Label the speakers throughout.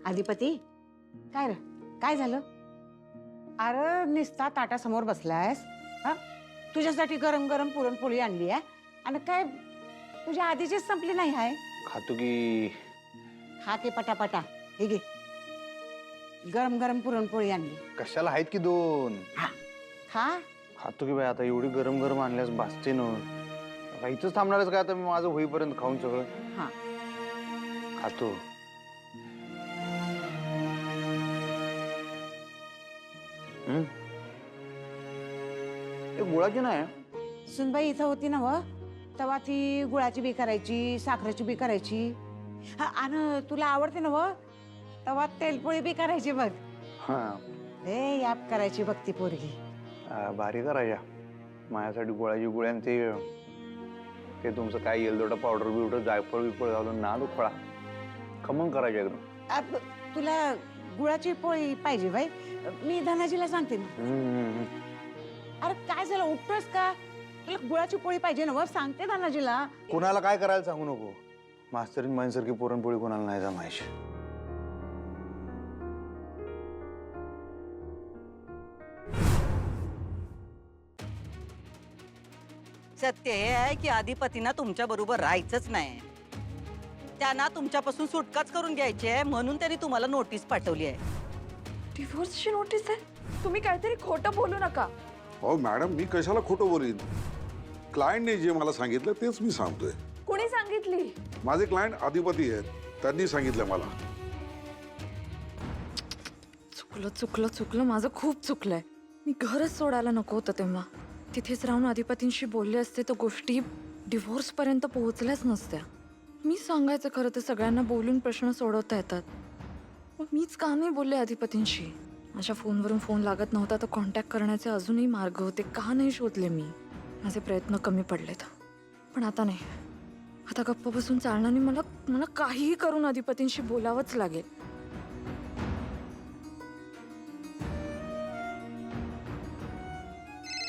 Speaker 1: अधिपती काय रे काय झालं? अरे निस्ता ताटासमोर बसलायस हा? तुझ्यासाठी गरम गरम पुरणपोळी आणली आहे आणि काय तुझ्या आधीचीच संपली नाही आहे.
Speaker 2: खातो की
Speaker 1: खा के पटापटा. हे घे गरम गरम पुरणपोळी आणली.
Speaker 2: कशाला आहेत की 2
Speaker 1: हा खा.
Speaker 2: खातो की बाई आता एवढी गरम गरम आणल्यास भासते ना. इथंच थांबणारच काय आता मी माझं होईपर्यंत खाऊन सगळं.
Speaker 1: हा
Speaker 2: खातो. गुळाची नाही
Speaker 1: सुनबाई इथं होती ना व तेव्हा ती गुळाची बी करायची साखरेची बी करायची. हा आणि तुला आवडते ना व तेव्हा तेलपोळी बी करायची बघ.
Speaker 2: हा
Speaker 1: लय याप करायची बघ ती पोरगी.
Speaker 2: भारी करायच्या माझ्यासाठी गुळाची गुळ्यान ते तुमचं काय येईल तेवढं पावडर बिवडर जायफळ बिफळ घालून ना फळा खमंग करायच्या एकदम.
Speaker 1: तुला गुळाची पोळी पाहिजे बाई. मी धनाजीला सांगते ना. अरे काय झालं उठतोस का? तुला गुळाची पोळी पाहिजे ना व सांगते धनाजीला.
Speaker 2: कोणाला काय करायला सांगू नको. मास्तरीन माणसारखी पुरणपोळी कोणाला नाही जमायची.
Speaker 3: सत्य हे आहे की अधिपतींना तुमच्या बरोबर राहायचंच नाही. त्यांना तुमच्यापासून सुटकाच करून घ्यायची आहे म्हणून त्यांनी तुम्हाला नोटीस पाठवली आहे.
Speaker 4: डिवोर्सची नोटीस आहे? तुम्ही काहीतरी खोटं बोलू नका.
Speaker 5: हो मॅडम, मी कशाला खोटं बोलीन. क्लायंटने जे मला सांगितलं तेच मी सांगतोय.
Speaker 4: कोणी सांगितली?
Speaker 5: माझे क्लायंट अधिपती आहेत, त्यांनी सांगितलं मला.
Speaker 4: चुकलं माझं खूप चुकलंय. मी घरच सोडायला नको होतं तेव्हा. तिथेच राहून अधिपतींशी बोलले असते तर गोष्टी डिव्होर्स पर्यंत पोहोचल्याच नसत्या. मी सांगायचं खरं तर सगळ्यांना बोलून प्रश्न सोडवता येतात. मग मीच का नाही बोलले अधिपतींशी? माझ्या फोनवरून फोन लागत नव्हता तर कॉन्टॅक्ट करण्याचे अजूनही मार्ग होते. का नाही शोधले मी? माझे प्रयत्न कमी पडलेत. पण आता नाही. आता गप्प बसून चालणार नाही. मला काहीही करून अधिपतींशी बोलावंच लागेल.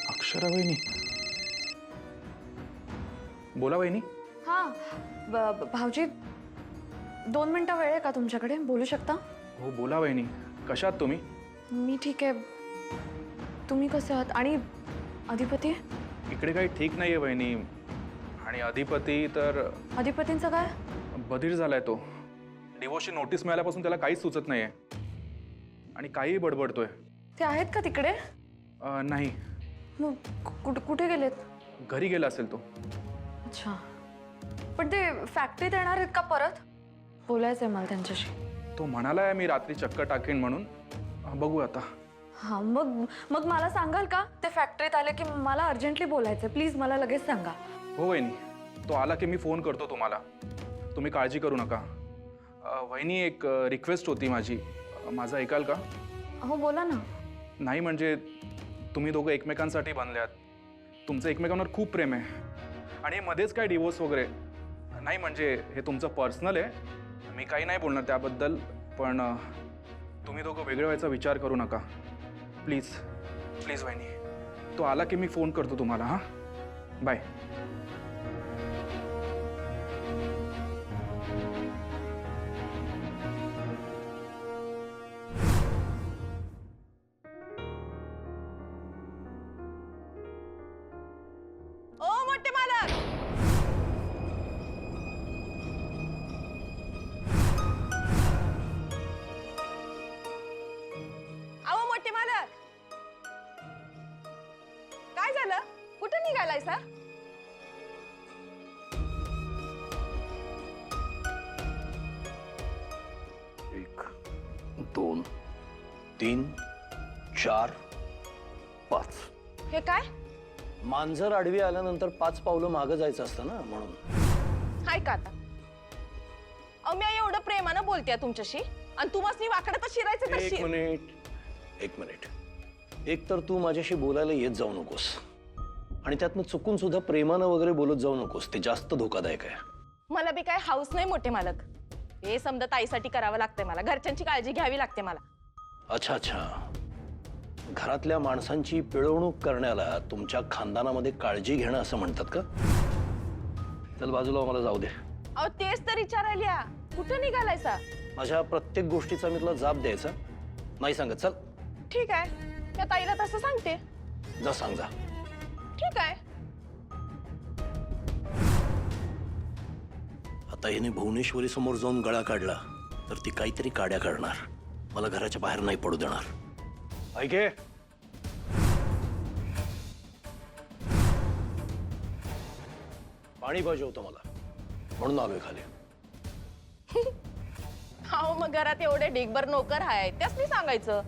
Speaker 6: अक्षरा वहिनी. बोला वहिनी.
Speaker 4: हां भाऊजी, 2 मिनिटं वेळ आहे का तुमच्याकडे? बोलू शकता?
Speaker 6: हो बोला वहिनी. कशात तुम्ही?
Speaker 4: मी ठीक आहे. तुम्ही कसे आहात? आणि अधिपती?
Speaker 6: इकडे काही ठीक नाहीये वहिनी. आणि अधिपती तर
Speaker 4: अधिपतींचं काय?
Speaker 6: बधीर झालाय तो. डिवोर्सची नोटीस मिळाल्यापासून त्याला काहीच सुचत नाहीये आणि काहीही बडबडतोय.
Speaker 4: ते आहेत का तिकडे?
Speaker 6: नाही,
Speaker 4: मग कुठे गेलेत?
Speaker 6: घरी गेला असेल तो.
Speaker 4: अच्छा, पण ते फॅक्टरीत येणार आहेत का परत? बोलायचं आहे मला त्यांच्याशी.
Speaker 6: तो म्हणालाय मी रात्री चक्कर टाकेन म्हणून. बघू आता.
Speaker 4: हां, मग मला सांगाल का? ते फॅक्टरीत आले की मला अर्जंटली बोलायचं. प्लीज मला लगेच सांगा.
Speaker 6: हो वहिनी, तो आला की मी फोन करतो तुम्हाला. तुम्ही काळजी करू नका. वहिनी, एक रिक्वेस्ट होती माझी. माझं ऐकाल का?
Speaker 4: हो बोला ना.
Speaker 6: नाही म्हणजे तुम्ही दोघं एकमेकांसाठी बनल्यात. तुमचं एकमेकांवर खूप प्रेम आहे आणि मध्येच काय डिवोर्स वगैरे नाही. म्हणजे हे तुमचं पर्सनल आहे. मी काही नाही बोलणार त्याबद्दल. पण तुम्ही दोघं वेगळं व्हायचा विचार करू नका. प्लीज प्लीज वहिनी. तो आला की मी फोन करतो तुम्हाला. हां, बाय.
Speaker 3: ओ मोठे मालक.
Speaker 7: अहो मोठे मालक, काय झालं? कुठे निघालाय सर?
Speaker 8: 1 2 3 4 5.
Speaker 7: हे काय?
Speaker 8: मांजर आडवी आल्यानंतर 5 पावलं मागं जायचं असतं ना, म्हणून.
Speaker 7: हाय का आता? अहो मी एवढं प्रेमानं बोलतेय तुमच्याशी आणि तुम्हाला वाकडं तर शिरायचं तर
Speaker 8: एक मिनिट. एक तर तू माझ्याशी बोलायला येत जाऊ नकोस आणि त्यातनं चुकून सुद्धा प्रेमानं वगैरे बोलत जाऊ नकोस. ते जास्त धोकादायक आहे.
Speaker 7: मला बी काय हाऊस नाही मोठे मालक. हे समजा ताईसाठी करावं लागतंय मला. घरच्यांची काळजी घ्यावी लागते मला.
Speaker 8: अच्छा, घरातल्या माणसांची पिळवणूक करण्याला तुमच्या खानदानामध्ये काळजी घेणं असं म्हणतात का? चल बाजूला, मला जाऊ दे.
Speaker 7: अहो तेच तर विचारायला. कुठं निघालायसा?
Speaker 8: माझ्या प्रत्येक गोष्टीचा मी तुला जाब द्यायचा नाही सांगत. चल
Speaker 7: ठीक आहे, त्या ताईला तसं सांगते.
Speaker 8: जा, सांग जा.
Speaker 7: ठीक आहे.
Speaker 8: आता हिने भुवनेश्वरी समोर जाऊन गळा काढला तर ती काहीतरी काड्या काढणार. मला घराच्या बाहेर नाही पडू देणार. ऐके, पाणी पाहिजे होतं मला म्हणून आलोय खाली.
Speaker 7: अहो मग घरात एवढे ढीगभर नोकर आहे, त्याच मी सांगायचं.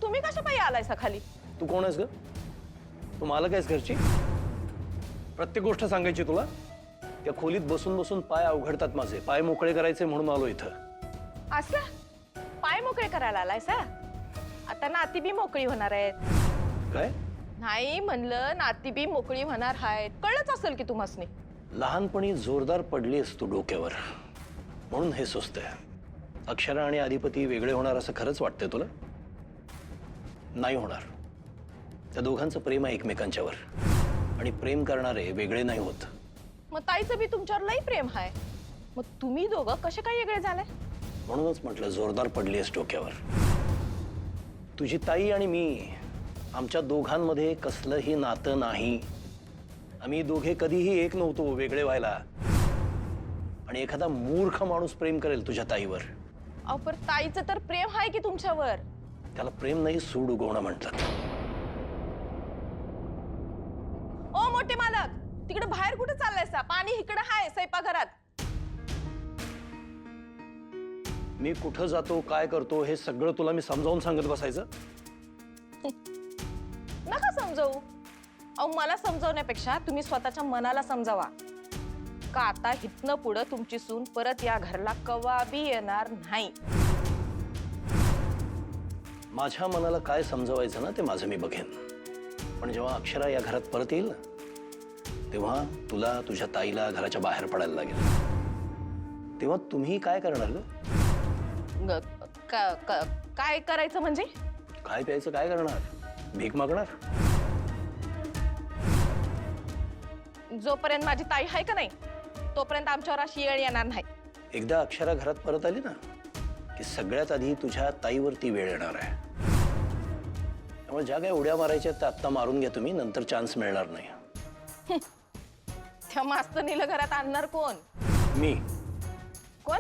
Speaker 7: तुम्ही कशा पायी आलायसा खाली?
Speaker 8: तू कोण आहेस ग? तू मालक आहेस घरची? प्रत्येक गोष्ट सांगायची तुला? त्या खोलीत बसून बसून पाय अवघडतात माझे. पाय मोकळे करायचे म्हणून आलो इथं.
Speaker 7: असं पाय मोकळे करायला आलायसा? आता नाती बी मोकळी होणार आहेत.
Speaker 8: काय?
Speaker 7: नाही म्हणलं, नाती बी मोकळी होणार आहेत. कळलंच असेल की तुम्हासनी.
Speaker 8: लहानपणी जोरदार पडलीस तू डोक्यावर म्हणून हे सुचतंय. अक्षरा आणि अधिपती वेगळे होणार असं खरंच वाटतंय तुला? नाही होणार. त्या दोघांचं प्रेम आहे एकमेकांच्यावर आणि प्रेम करणारे वेगळे नाही होत.
Speaker 7: मग ताईचं बी तुमच्यावर लई प्रेम आहे. मग तुम्ही दोघं कसे काय वेगळे झाले?
Speaker 8: म्हणूनच म्हटलं जोरदार पडलीस डोक्यावर. तुझी ताई आणि मी, आमच्या दोघांमध्ये कसलंही नातं नाही. आम्ही दोघे कधीही एक नव्हतो वेगळे व्हायला. आणि एखादा मूर्ख माणूस प्रेम करेल तुझ्या ताईवर?
Speaker 7: अहो पण ताईचं तर प्रेम आहे की तुमच्यावर.
Speaker 8: त्याला प्रेम नाही, सूड उगवणं म्हणतात.
Speaker 7: ओ मोठे मालक, तिकडे बाहेर कुठे चाललायसा? पाणी इकडे आहे स्वयंपाकघरात.
Speaker 8: मी कुठं जातो, काय करतो हे सगळं तुला मी समजावून सांगत बसायचं?
Speaker 7: नका समजावू. अहो मला समजावण्यापेक्षा तुम्ही स्वतःच्या मनाला समजावा. का आता इथनं पुढं तुमची सून परत या घरला कवा बी येणार नाही.
Speaker 8: माझ्या मनाला काय समजवायचं ना ते माझं मी बघेन. पण जेव्हा अक्षरा या घरात परत येईल ना, तेव्हा तुला तुझ्या ताईला घराच्या बाहेर पडायला लागेल. तेव्हा तुम्ही काय करणार ग?
Speaker 7: काय करायचं म्हणजे?
Speaker 8: काय प्यायचं काय करणार? भीक मागणार?
Speaker 7: जोपर्यंत माझी ताई आहे का नाही तोपर्यंत आमच्यावर अशी येळ येणार नाही.
Speaker 8: एकदा अक्षरा घरात परत आली ना की सगळ्यात आधी तुझ्या ताईवरती वेळ येणार आहे. त्यामुळे ज्या काय उड्या मारायच्या त्या आत्ता मारून घ्या तुम्ही, नंतर चान्स मिळणार नाही.
Speaker 7: त्या मास्तनीला घरात आणणार कोण?
Speaker 8: मी
Speaker 7: कोण?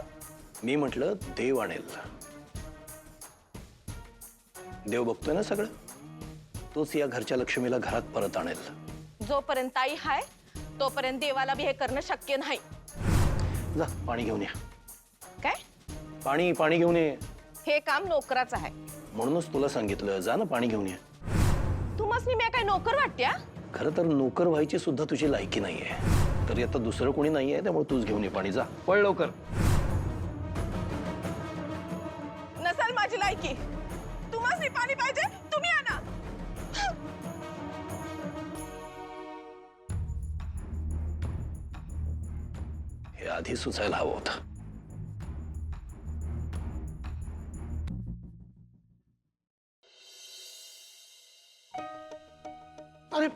Speaker 8: मी म्हटलं देव आणेल. देव बघतोय ना सगळं, तोच या घरच्या लक्ष्मीला घरात परत आणेल.
Speaker 7: जोपर्यंत ताई आहे तोपर्यंत देवाला बी हे करणं शक्य नाही.
Speaker 8: जा पाणी घेऊन या.
Speaker 7: काय?
Speaker 8: पाणी घेऊन ये.
Speaker 7: हे काम नोकराचं आहे.
Speaker 8: म्हणूनच तुला सांगितलं, जा ना पाणी घेऊन ये.
Speaker 7: तुम्हासनी मी काय नोकर वाटत्या?
Speaker 8: खरं तर नोकर व्हायची सुद्धा तुझी लायकी नाहीये. तरी आता दुसरं कोणी नाहीये, त्यामुळे तूच घेऊन ये पाणी. जा पळ लवकर.
Speaker 7: नसेल माझी लायकी. तुम्हासनी पाणी पाहिजे, तुम्ही आणा.
Speaker 8: हे आधी सुचायला हवं होतं.
Speaker 9: अरे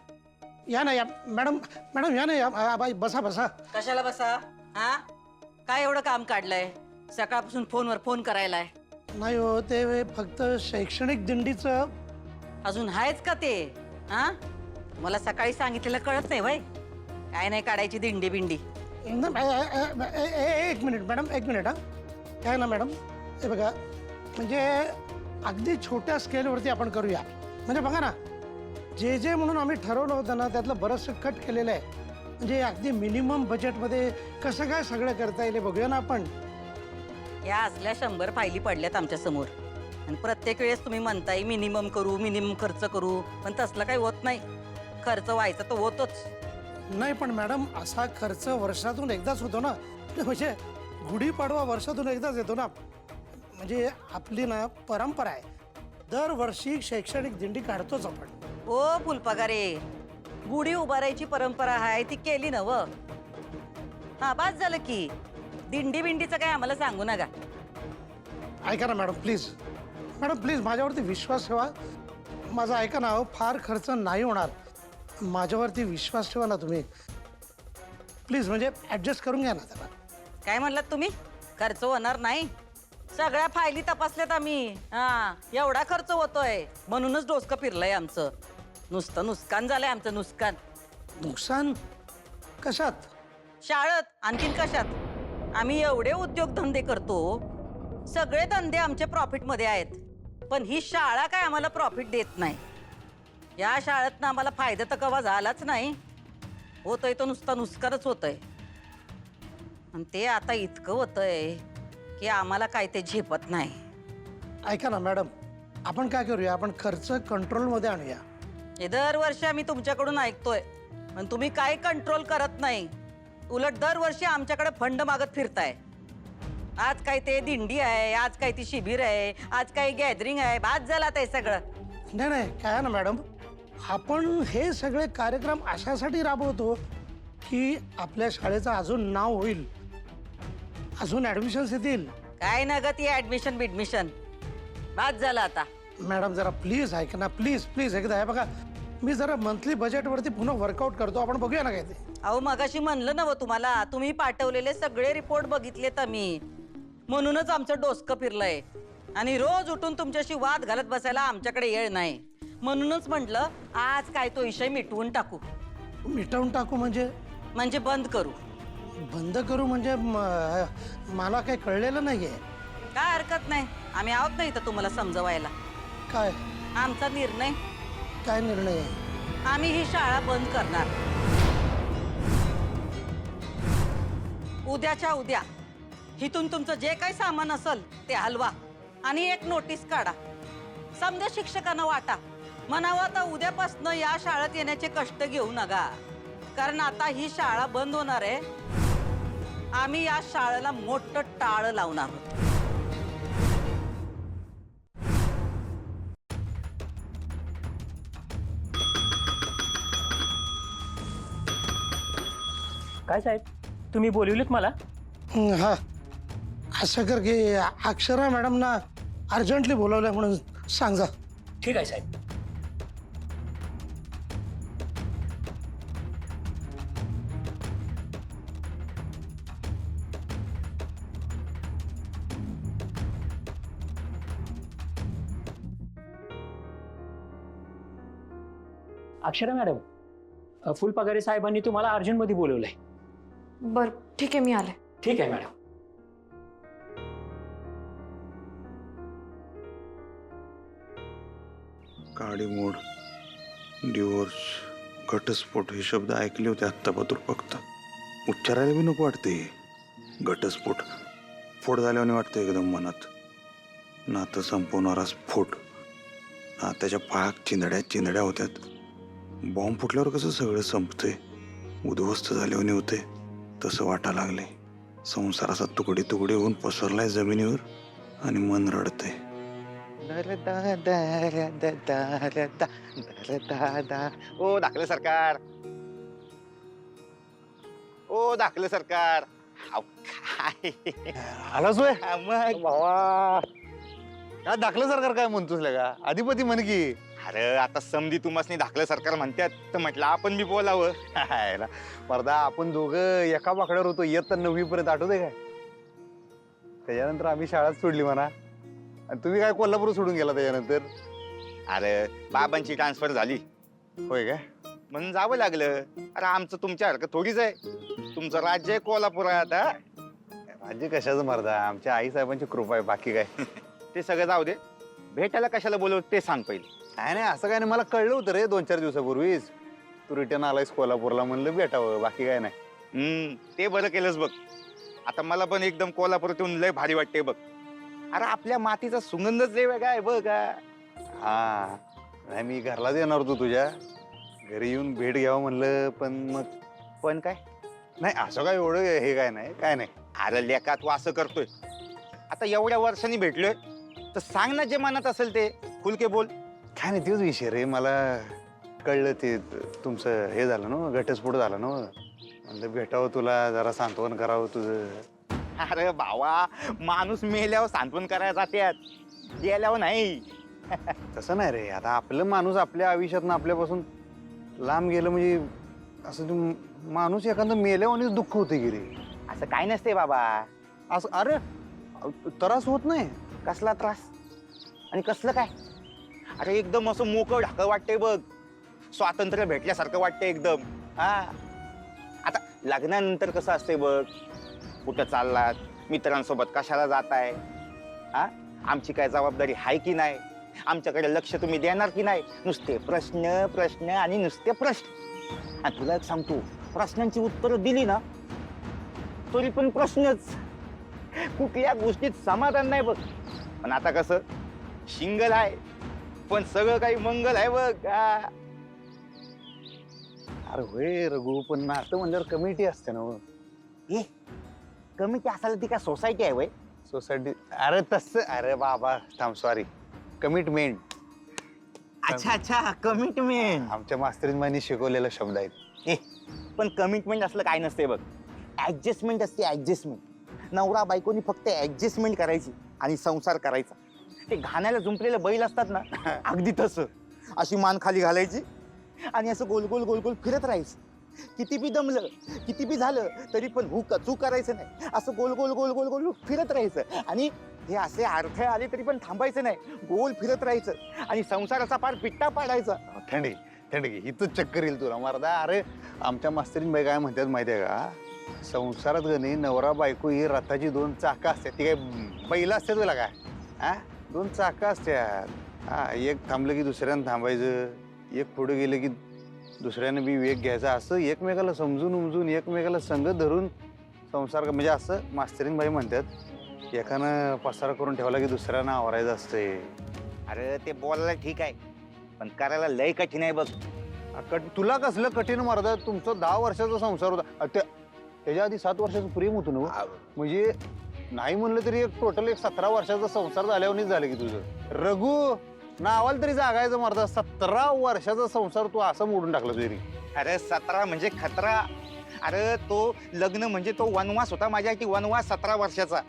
Speaker 9: या ना या मॅडम, मॅडम या ना या. बाई बसा बसा.
Speaker 3: कशाला बसा? हा, काय एवढं काम काढलंय? सकाळपासून फोनवर फोन करायलाय.
Speaker 9: नाही हो, ते फक्त शैक्षणिक दिंडीचं.
Speaker 3: अजून आहेच का ते? हा, मला सकाळी सांगितलेलं कळत नाही वय? काय नाही काढायची दिंडी बिंडी.
Speaker 9: एक मिनिट मॅडम, एक मिनिट. हा काय ना मॅडम, हे बघा, म्हणजे अगदी छोट्या स्केलवरती आपण करूया. म्हणजे बघा ना, जे म्हणून आम्ही ठरवलं होतं ना त्यातलं बरंचसं कट केलेलं आहे. म्हणजे अगदी मिनिमम बजेटमध्ये कसं काय सगळं करता येईल बघूया ना आपण.
Speaker 3: या असल्या 100 फायली पडल्यात आमच्या समोर आणि प्रत्येक वेळेस तुम्ही म्हणताय मिनिमम करू, मिनिमम खर्च करू, पण तसलं काही होत नाही. खर्च व्हायचा तर होतोच.
Speaker 9: नाही पण मॅडम, असा खर्च वर्षातून एकदाच होतो ना. म्हणजे गुढीपाडवा वर्षातून एकदाच येतो ना. म्हणजे आपली ना परंपरा आहे, दरवर्षी शैक्षणिक दिंडी काढतोच आपण.
Speaker 3: ओ फुलपगारे, गुढी उभारायची परंपरा आहे ती केली ना व. हा बास झालं की. दिंडी बिंडीचं काय आम्हाला सांगू नका.
Speaker 9: ऐका ना मॅडम प्लीज, मॅडम प्लीज माझ्यावरती विश्वास ठेवा. माझा ऐका ना, फार खर्च नाही होणार. माझ्यावरती विश्वास ठेवा ना तुम्ही प्लीज. म्हणजे ॲडजस्ट करून घ्या ना त्याला.
Speaker 3: काय म्हणलात तुम्ही? खर्च होणार नाही. सगळ्या फायली तपासल्यात आम्ही. हा, एवढा खर्च होतोय म्हणूनच डोसकं फिरलंय आमचं. नुसतं नुकसान झालंय आमचं, नुकसान.
Speaker 9: नुकसान कशात?
Speaker 3: शाळेत आणखीन कशात? आम्ही एवढे उद्योगधंदे करतो, सगळे धंदे आमचे प्रॉफिटमध्ये आहेत, पण ही शाळा काय आम्हाला प्रॉफिट देत नाही. या शाळेतनं आम्हाला फायदा तर कवा झालाच नाही. होतोय तो नुसता नुकसानच होतंय. आणि ते आता इतकं होतंय की आम्हाला काय ते झेपत नाही.
Speaker 9: ऐका ना मॅडम, आपण काय करूया, आपण खर्च कंट्रोलमध्ये आणूया.
Speaker 3: हे दरवर्षी आम्ही तुमच्याकडून ऐकतोय, पण तुम्ही काय कंट्रोल करत नाही. उलट दरवर्षी आमच्याकडे फंड मागत फिरताय. आज काय ते दिंडी आहे, आज काय ती शिबिर आहे, आज काय गॅदरिंग आहे. बाद झाला ते सगळं.
Speaker 9: नाही नाही, काय आहे ना मॅडम, आपण हे सगळे कार्यक्रम अशासाठी राबवतो की आपल्या शाळेचं अजून नाव होईल, अजून ऍडमिशन्स येतील.
Speaker 3: काय ना ग ती ऍडमिशन बिडमिशन. बाद झालं आता.
Speaker 9: मॅडम जरा प्लीज ऐका ना, प्लीज प्लीज एकदा. हे बघा, मी जरा मंथली बजेटवरती पुन्हा वर्कआउट करतो, आपण बघूया ना काय ते.
Speaker 3: अहो मगाशी म्हणलं ना तुम्हाला, तुम्ही पाठवलेले सगळे रिपोर्ट बघितलेत आम्ही, म्हणूनच आमचं डोसकं फिरलंय. आणि रोज उठून तुमच्याशी वाद घालत बसायला आमच्याकडे वेळ नाही. म्हणूनच म्हटलं आज काय तो विषय मिटवून टाकू.
Speaker 9: मिटवून टाकू म्हणजे?
Speaker 3: म्हणजे बंद करू.
Speaker 9: बंद करू म्हणजे मला काही कळलेलं नाहीये.
Speaker 3: काय हरकत नाही, आम्ही आहोत ना इथं तुम्हाला समजवायला.
Speaker 9: काय?
Speaker 3: आमचा निर्णय,
Speaker 9: काय निर्णय आहे?
Speaker 3: आम्ही ही शाळा बंद करणार. उद्याच्या उद्या इथून तुमचं जे काही सामान असेल ते हलवा आणि एक नोटीस काढा. समजा शिक्षकांना वाटा, म्हणावं आता उद्यापासून या शाळेत येण्याचे कष्ट घेऊ नका, कारण आता ही शाळा बंद होणार आहे. आम्ही या शाळेला मोठं टाळं लावणार आहोत.
Speaker 10: काय साहेब, तुम्ही बोलवलेत मला?
Speaker 9: हा, असं कर की अक्षरा मॅडमना अर्जंटली बोलवलंय म्हणून सांग जा.
Speaker 10: ठीक आहे साहेब. अक्षरा मॅडम, फुलपगारे साहेबांनी तुम्हाला अर्जंटमध्ये बोलवलंय.
Speaker 4: बर ठीक आहे, मी आले.
Speaker 10: ठीक आहे मॅडम.
Speaker 2: काडीमोड, डिवोर्स, घटस्फोट हे शब्द ऐकले होते आत्तापासून फक्त. उच्चारायला बी नको वाटते. घटस्फोट, स्फोट झाल्याने वाटतं एकदम मनात. नातं संपवणारा स्फोट. नात्याच्या पायात चिंधड्या होत्यात. बॉम्ब फुटल्यावर कसं सगळं संपतंय, उद्ध्वस्त झाल्याने होते, तसं वाटा लागले. संसाराचा तुकडे तुकडे होऊन पसरलाय जमिनीवर आणि मन रडतंय.
Speaker 11: ओ दाखले सरकार, ओ दाखले सरकार.
Speaker 2: आलाच होय
Speaker 11: मग
Speaker 2: भावा. काय दाखलं सरकार काय म्हणतोस का? अधिपती म्हण की.
Speaker 11: अरे आता समधी तुम्हाला दाखले सरकार म्हणतात तर म्हटलं आपण बी बोलावं.
Speaker 2: परदा आपण दोघं एका बाकड्यावर होतो इयत्ता 9वी पर्यंत, आठवते काय? त्याच्यानंतर आम्ही शाळाच सोडली म्हणा. आणि तुम्ही काय कोल्हापूर सोडून गेला त्याच्यानंतर?
Speaker 11: अरे बाबांची ट्रान्सफर झाली
Speaker 2: होय काय?
Speaker 11: म्हणून जावं लागलं. अरे आमचं तुमच्यासारखं थोडीच आहे. तुमचं राज्य आहे कोल्हापूर आहे आता.
Speaker 2: राज्य कशाचं मर्दा, आमच्या आई साहेबांची कृपा आहे, बाकी काय.
Speaker 11: ते सगळं जाऊ दे. भेटायला कशाला बोलवलं ते सांग पहिले.
Speaker 2: नाही नाही, असं काय नाही, मला कळलं होतं रे 2-4 दिवसापूर्वीच. तू रिटर्न आलायस कोल्हापूरला, म्हणलं भेटावं, बाकी काय नाही.
Speaker 11: ते बरं केलंच बघ. आता मला पण एकदम कोल्हापुरात येऊन लय भारी वाटते बघ. अरे आपल्या मातीचा सुगंधच लय वेगळा आहे बघ.
Speaker 2: हा नाही, मी घरलाच येणार होतो तुझ्या घरी, येऊन भेट घ्यावं म्हणलं, पण काय नाही, असं काय एवढं हे काय नाही.
Speaker 11: अरे लेका तू असं करतोय, आता एवढ्या वर्षांनी भेटलोय तर सांग ना जे मनात असेल ते, खुलके बोल.
Speaker 2: काय नाही, तोच विषय रे. मला कळलं ते तुमचं हे झालं ना, घटस्फोट झाला ना, म्हणलं भेटावं तुला, जरा सांत्वन करावं तुझं.
Speaker 11: अरे भावा, माणूस मेल्यावर सांत्वन करायला जात्यात, गेल्यावर नाही.
Speaker 2: तसं नाही रे. आता आपलं माणूस आपल्या आयुष्यातनं आपल्यापासून लांब गेलं म्हणजे असं माणूस एखादं मेल्यावरच दुःख होते की रे.
Speaker 11: असं काय नसते बाबा. असं अरे त्रास होत नाही. कसला त्रास आणि कसलं काय? अरे एकदम असं मोकळं ढाकं वाटतंय बघ, स्वातंत्र्य भेटल्यासारखं वाटतंय एकदम. हा आता लग्नानंतर कसं असतंय बघ, कुठं चाललात, मित्रांसोबत कशाला जाताय, हा आमची काय जबाबदारी आहे की नाही, आमच्याकडे लक्ष तुम्ही देणार की नाही, नुसते प्रश्न प्रश्न आणि नुसते प्रश्न. आणि तुला एक सांगतो, प्रश्नांची उत्तरं दिली ना तरी पण प्रश्नच, कुठल्या गोष्टीत समाधान नाही बघ. पण आता कसं शिंगल आहे पण सगळं काही मंगल आहे बघ.
Speaker 2: अरे होय रघु, पण नातं म्हणल्यावर कमिटी असते ना.
Speaker 11: ए कमिटी असायला ती काय सोसायटी आहे वय?
Speaker 2: सोसायटी अरे तसं, अरे बाबा थांब, सॉरी, कमिटमेंट.
Speaker 11: अच्छा अच्छा, कमिटमेंट.
Speaker 2: आमच्या मास्तरींनी शिकवलेला शब्द आहेत.
Speaker 11: ए पण कमिटमेंट असलं काय नसते बघ, ऍडजस्टमेंट असते, ऍडजस्टमेंट. नवरा बायकोनी फक्त ऍडजस्टमेंट करायची आणि संसार करायचा. ते घाण्याला जुंपलेले बैल असतात ना, अगदी तसं. अशी मान खाली घालायची आणि असं गोल गोल गोल गोल फिरत राहायचं. किती बी दमलं, किती बी झालं तरी पण चूक करायचं नाही. असं गोल गोल गोल गोल गोल फिरत राहायचं. आणि हे असे अडथळे आले तरी पण थांबायचं नाही, गोल फिरत राहायचं आणि संसाराचा पार पिट्टा पाडायचा.
Speaker 2: थंडी थंडी इथंच चक्कर येईल तुला मर्दा. अरे आमच्या मास्तरींबाई काय म्हणतात माहितीये का, संसारात गणी नवरा बायको ही रथाची 2 चाकं असतात. ती काय बैला असतात तुला काय? हा 2 चाकं असतात. हा एक थांबलं की दुसऱ्यानं थांबायचं, एक पुढे गेलं की दुसऱ्यानं बी वेग घ्यायचा. असं एकमेकाला समजून उमजून एकमेकाला संगत धरून संसार, म्हणजे असं मास्तरींबाई म्हणतात. एकानं पसारा करून ठेवला की दुसऱ्यानं आवरायचं असतंय.
Speaker 11: अरे ते बोलायला ठीक आहे पण करायला लय कठीण आहे बघ.
Speaker 2: तुला कसलं कठीण मर्दा, तुमचा 10 वर्षाचा संसार होता. त्याच्या आधी 7 वर्षाचं प्रेम होतं ना. म्हणजे नाही म्हणलं तरी एक टोटल 17 वर्षाचा संसार झाल्यावरच झालं की तुझं. रघु नावाला तरी जागायचं मर्दा, 17 वर्षाचा संसार तू असं मोडून टाकला तरी.
Speaker 11: अरे 17 म्हणजे खतरा. अरे तो लग्न म्हणजे तो वनवास होता माझ्यासाठी, वनवास 17 वर्षाचा.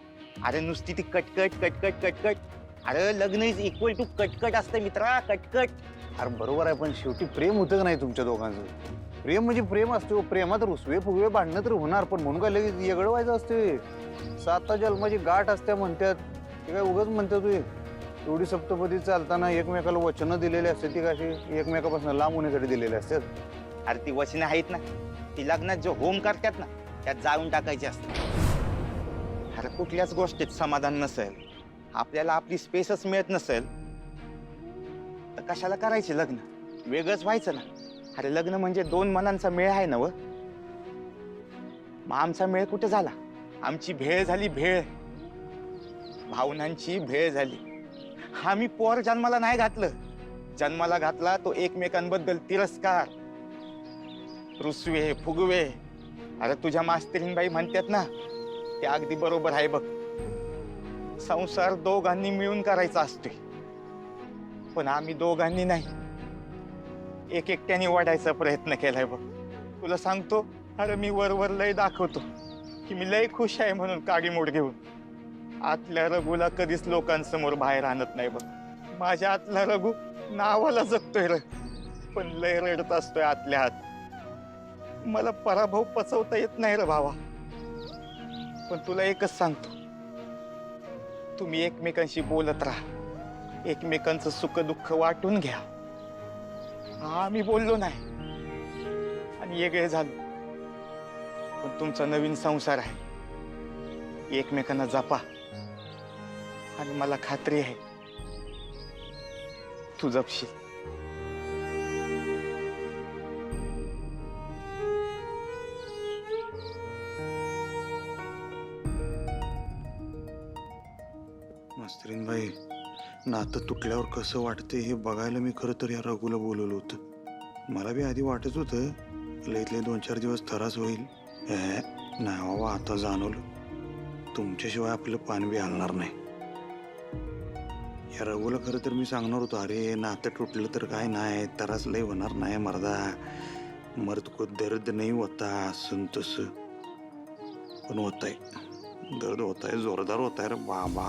Speaker 11: अरे नुसती ती कटकट कटकट कटकट. अरे लग्न इज इक्वल टू कटकट असतं मित्रा, कटकट.
Speaker 2: अरे बरोबर आहे, पण शेवटी प्रेम होतं का नाही तुमच्या दोघांचं? प्रेम म्हणजे प्रेम असतो. प्रेमात रुसवे फुगवे भांडणं तर होणार, पण म्हणून काय लगेच येगळं व्हायचं असते. 7 जन्माची गाठ असते म्हणतात, ते काय उगाच म्हणतात तू. एवढी सप्तपदी चालताना एकमेकाला वचनं दिलेली असते, ती कशी एकमेकापासून लांब होण्यासाठी दिलेली असतात.
Speaker 11: अरे ती वचनं आहेत ना, ती लग्नात जो होम करतात ना त्यात जाळून टाकायची असते. अरे कुठल्याच गोष्टीत समाधान नसेल, आपल्याला आपली स्पेसच मिळत नसेल तर कशाला करायचे लग्न? वेगळंच व्हायचं ना. अरे लग्न म्हणजे 2 मनांचा मेळ आहे ना. मग आमचा मेळ कुठे झाला? आमची भेळ झाली, भेळ. भावनांची भेळ झाली. आम्ही पोर जन्माला नाही घातलं, जन्माला घातला तो एकमेकांबद्दल तिरस्कार, रुसवे फुगवे. अरे तुझ्या मास्तरीनबाई म्हणतात ना, ते अगदी बरोबर आहे बघ. संसार दोघांनी मिळून करायचा असतोय, पण आम्ही दोघांनी नाही, एकट्याने वाढायचा प्रयत्न केलाय बघ. तुला सांगतो, अरे मी वर लय दाखवतो की मी लय खुश आहे म्हणून काडी मोड घेऊन. आतल्या रघुला कधीच लोकांसमोर बाहेर आणत नाही बघ. माझ्या आतला रघु नावाला जगतोय र, पण लय रडत असतोय आतल्या आत. मला पराभव पचवता येत नाही रे भावा. पण तुला एकच सांगतो, तुम्ही एकमेकांशी बोलत राहा, एकमेकांचं सुख दुःख वाटून घ्या. आम्ही बोललो नाही आणि वेगळे झालो, पण तुमचा नवीन संसार आहे. एकमेकांना जपा आणि मला खात्री आहे तू जपशील.
Speaker 2: मास्तरीनबाई, नातं तुटल्यावर कसं वाटते हे बघायला मी खरं तर या रघुला बोलवलं होतं. मला बी आधी वाटत होतं लईतले 2-4 दिवस त्रास होईल. नाही बाबा, आता जाणवलं तुमच्याशिवाय आपलं पान बी हलणार नाही. या रघुला खरं तर मी सांगणार होतो, अरे नातं तुटलं तर काय नाही, त्रास लई होणार नाही मर्दा, मर्द को दर्द नाही होता, असं तसं. पण होत आहे, दर्द होत आहे, जोरदार होत आहे रे बाबा.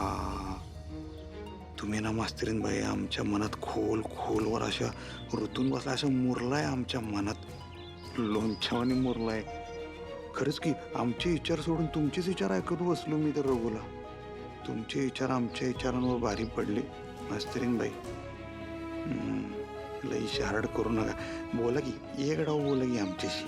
Speaker 2: तुम्ही ना मास्तरीनबाई आमच्या मनात खोलवर अशा ऋतून बसला, असं मुरलाय आमच्या मनात, लोणच्यावानी मुरलाय. खरंच की आमचे विचार सोडून तुमचेच विचार ऐकत बसलो मी तर रघुला. तुमचे विचार आमच्या विचारांवर भारी पडले मास्तरीन बाई. लई शहारड करू नका. बोला की एक डाव बोला की आमच्याशी.